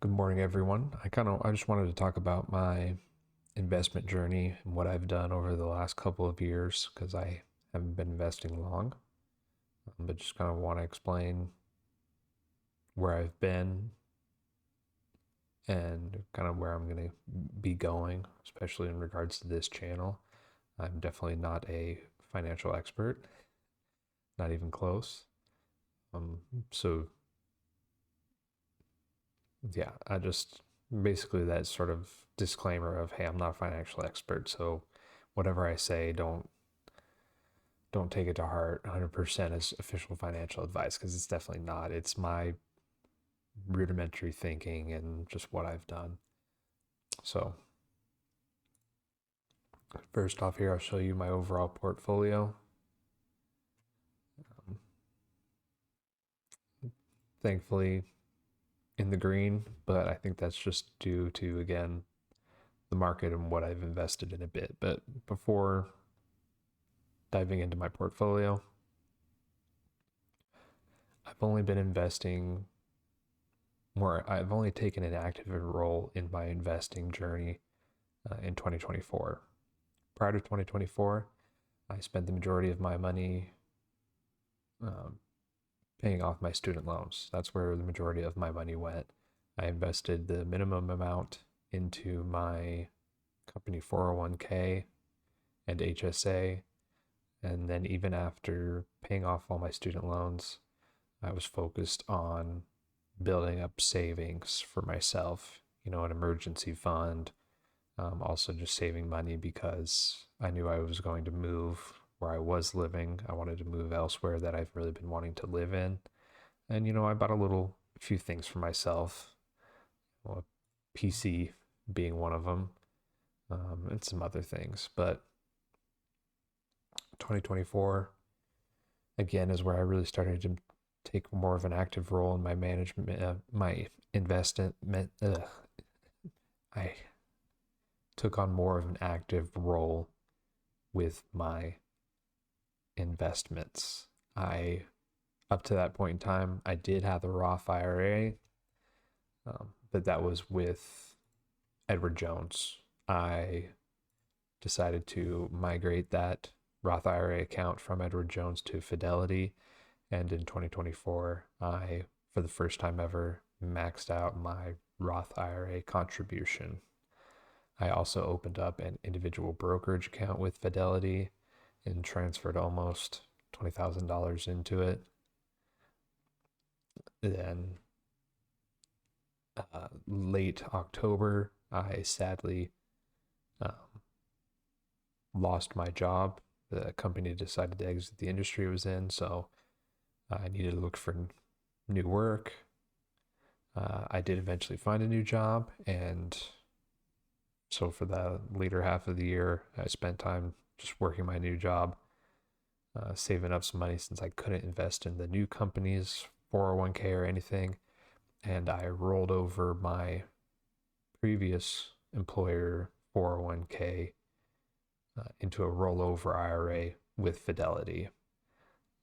Good morning, everyone. I just wanted to talk about my investment journey and what I've done over the last couple of years because I haven't been investing long, but just kind of want to explain where I've been and kind of where I'm going to be going, especially in regards to this channel. I'm definitely not a financial expert, not even close. Um, so yeah, I just basically that sort of disclaimer of, hey, I'm not a financial expert, so whatever I say, don't take it to heart 100% as official financial advice because it's definitely not. It's my rudimentary thinking and just what I've done. So, first off, here I'll show you my overall portfolio. Um, Thankfully, in the green, but I think that's just due to, again, the market and what I've invested in a bit. But before diving into my portfolio, I've only been investing more, I've only taken an active role in my investing journey in 2024. Prior to 2024, I spent the majority of my money um, paying off my student loans. That's where the majority of my money went. I invested the minimum amount into my company 401k and HSA. And then, even after paying off all my student loans, I was focused on building up savings for myself, an emergency fund. Also, just saving money because I knew I was going to move where I was living. I wanted to move elsewhere that I've really been wanting to live in. And, I bought a few things for myself, well, a PC being one of them, and some other things. But 2024, again, is where I really started to take more of an active role in my management, my investment. I took on more of an active role with my investments. Up to that point in time, I did have the Roth IRA, but that was with Edward Jones. I decided to migrate that Roth IRA account from Edward Jones to Fidelity. And in 2024, I, for the first time ever, maxed out my Roth IRA contribution. I also opened up an individual brokerage account with Fidelity and transferred almost $20,000 into it. Then, late October, I sadly um, lost my job. The company decided to exit the industry it was in, so I needed to look for new work. I did eventually find a new job, and so for the later half of the year, I spent time just working my new job, saving up some money since I couldn't invest in the new company's 401k or anything. And I rolled over my previous employer 401k into a rollover IRA with Fidelity.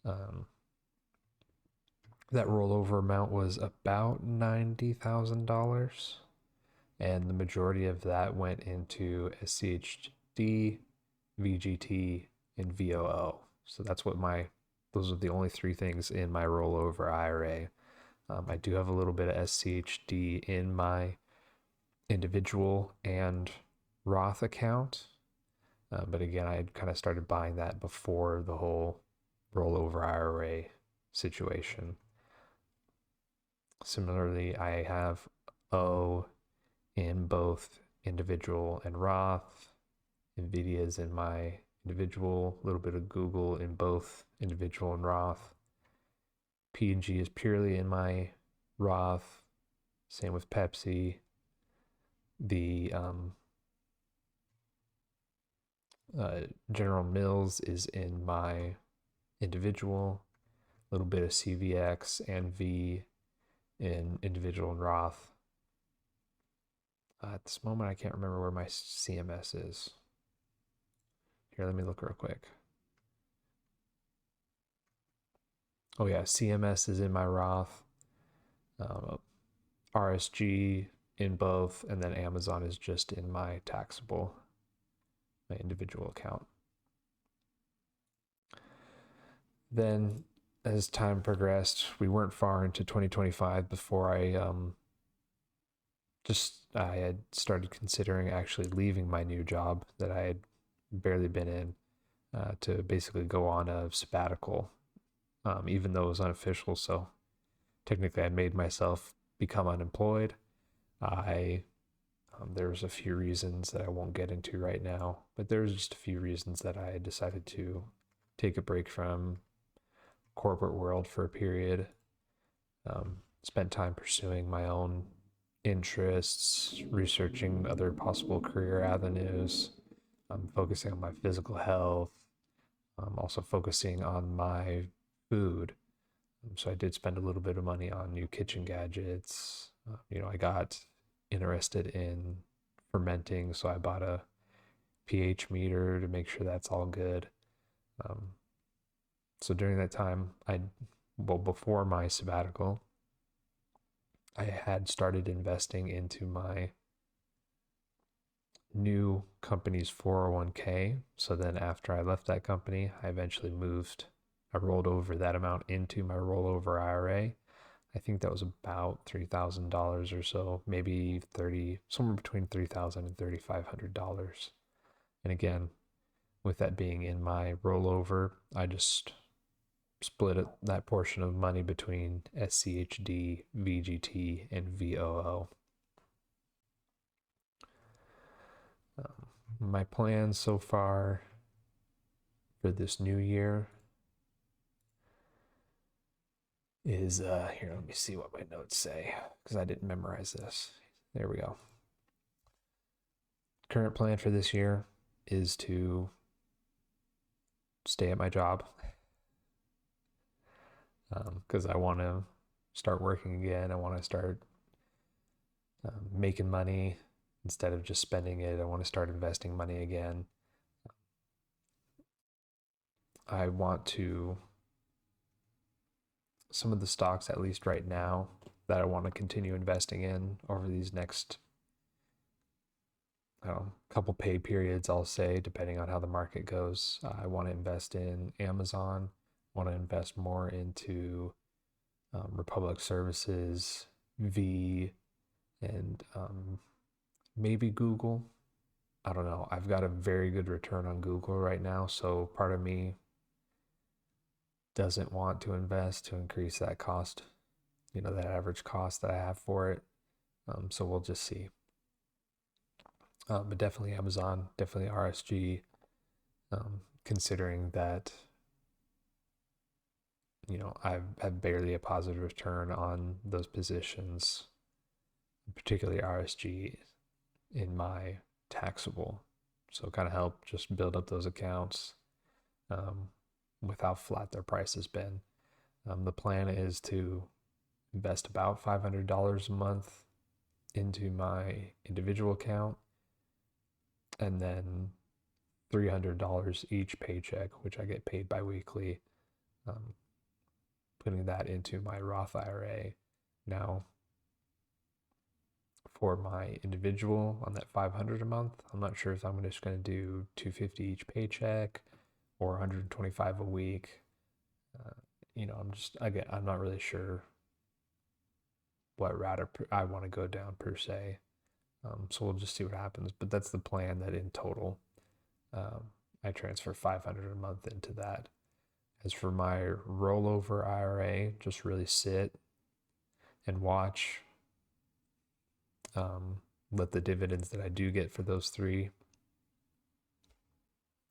Um, that rollover amount was about $90,000, and the majority of that went into SCHD, VGT, and VOO. So those are the only three things in my rollover IRA. I do have a little bit of SCHD in my individual and Roth account. But again, I had kind of started buying that before the whole rollover IRA situation. Similarly, I have O in both individual and Roth. NVIDIA's in my individual, a little bit of Google in both individual and Roth. P&G is purely in my Roth. Same with Pepsi. The General Mills is in my individual. A little bit of CVX and V in individual and Roth. At this moment, I can't remember where my CMS is. Here, let me look real quick. Oh yeah, CMS is in my Roth. RSG in both, and then Amazon is just in my taxable, my individual account. Then as time progressed, we weren't far into 2025 before I had started considering actually leaving my new job that I had barely been in, to basically go on a sabbatical, even though it was unofficial. So technically, I made myself become unemployed. I There's a few reasons that I won't get into right now, but there's just a few reasons that I decided to take a break from corporate world for a period. Spent time pursuing my own interests, researching other possible career avenues, focusing on my physical health, also focusing on my food. So I did spend a little bit of money on new kitchen gadgets. I got interested in fermenting, so I bought a pH meter to make sure that's all good. So during that time, before my sabbatical, I had started investing into my new company's 401k. So then after I left that company, I rolled over that amount into my rollover IRA. I think that was about $3,000 or so, maybe somewhere between $3,000 and $3,500. And again, with that being in my rollover, I just split that portion of money between SCHD, VGT, and VOO. My plan so far for this new year is here, let me see what my notes say, because I didn't memorize this. There we go. Current plan for this year is to stay at my job, because I want to start working again. I want to start making money instead of just spending it. I want to start investing money again. I want to, some of the stocks, at least right now, that I want to continue investing in over these next couple pay periods, I'll say, depending on how the market goes. I want to invest in Amazon, want to invest more into Republic Services, V, and maybe Google. I don't know. I've got a very good return on Google right now, so part of me doesn't want to invest to increase that cost, that average cost that I have for it. So we'll just see. But definitely Amazon, definitely RSG, considering that, I've had barely a positive return on those positions, particularly RSG in my taxable. So kind of help just build up those accounts with how flat their price has been. The plan is to invest about $500 a month into my individual account, and then $300 each paycheck, which I get paid bi-weekly, putting that into my Roth IRA. Now, for my individual on that $500 a month, I'm not sure if I'm just going to do $250 each paycheck or $125 a week. I'm not really sure what route I want to go down per se. So we'll just see what happens. But that's the plan, that in total, I transfer $500 a month into that. As for my rollover IRA, just really sit and watch. Let the dividends that I do get for those three,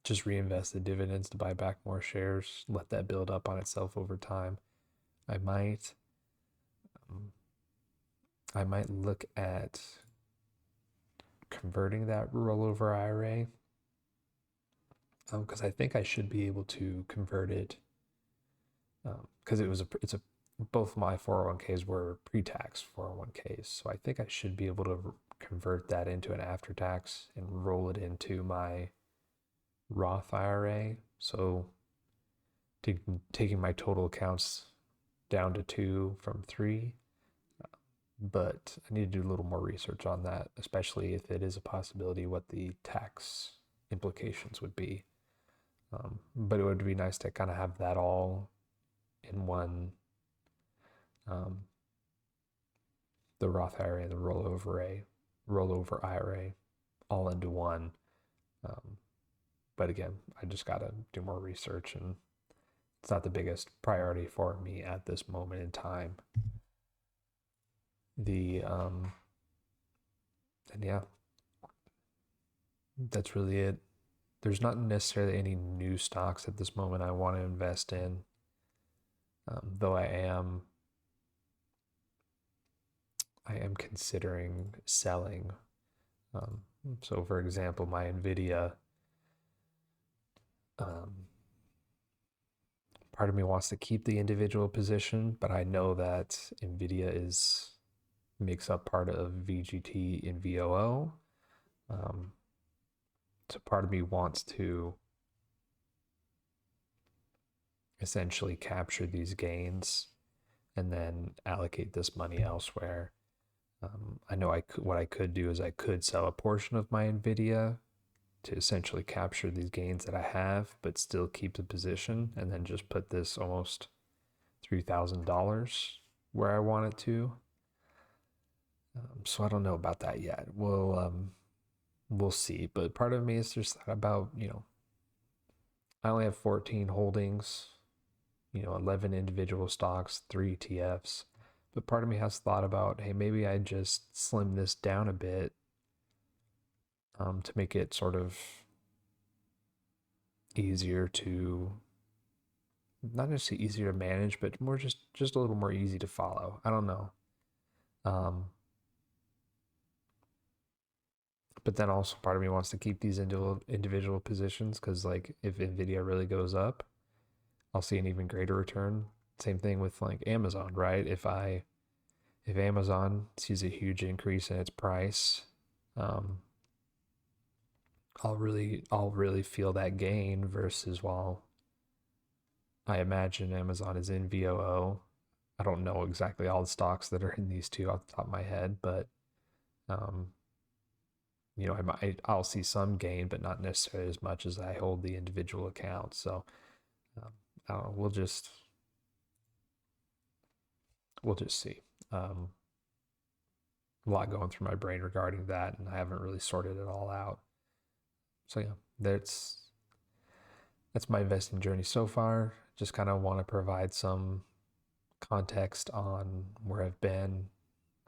just reinvest the dividends to buy back more shares, let that build up on itself over time. I might look at converting that rollover IRA, because I think I should be able to convert it, because both my 401ks were pre-tax 401ks, so I think I should be able to convert that into an after-tax and roll it into my Roth IRA. So taking my total accounts down to 2 from 3, but I need to do a little more research on that, especially if it is a possibility, what the tax implications would be. But it would be nice to kind of have that all in one, um, the Roth IRA and the rollover IRA, all into one. Um, but again, I just got to do more research, and it's not the biggest priority for me at this moment in time. And yeah, that's really it. There's not necessarily any new stocks at this moment I want to invest in, though I am considering selling. So, for example, my Nvidia, part of me wants to keep the individual position, but I know that Nvidia makes up part of VGT and VOO. So part of me wants to essentially capture these gains and then allocate this money elsewhere. I know what I could do is I could sell a portion of my Nvidia to essentially capture these gains that I have, but still keep the position, and then just put this almost $3,000 where I want it to. So I don't know about that yet. We'll see. But part of me is just thought about, I only have 14 holdings, 11 individual stocks, 3 ETFs. But part of me has thought about, hey, maybe I just slim this down a bit, to make it sort of easier to, not necessarily easier to manage, but more just a little more easy to follow. I don't know. But then also part of me wants to keep these individual positions, because like if Nvidia really goes up, I'll see an even greater return. Same thing with like Amazon, right? If Amazon sees a huge increase in its price, I'll really feel that gain, versus while I imagine Amazon is in VOO. I don't know exactly all the stocks that are in these two off the top of my head, but I'll see some gain, but not necessarily as much as I hold the individual accounts. So I don't know. We'll just see. A lot going through my brain regarding that, and I haven't really sorted it all out. So yeah, that's my investing journey so far. Just kind of want to provide some context on where I've been,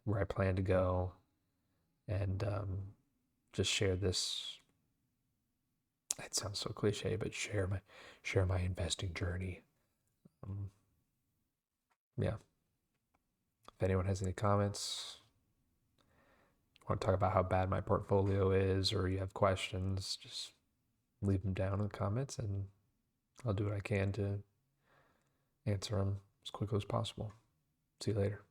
where I plan to go, and just share this. It sounds so cliche, but share my investing journey. Yeah. If anyone has any comments, want to talk about how bad my portfolio is, or you have questions, just leave them down in the comments, and I'll do what I can to answer them as quickly as possible. See you later.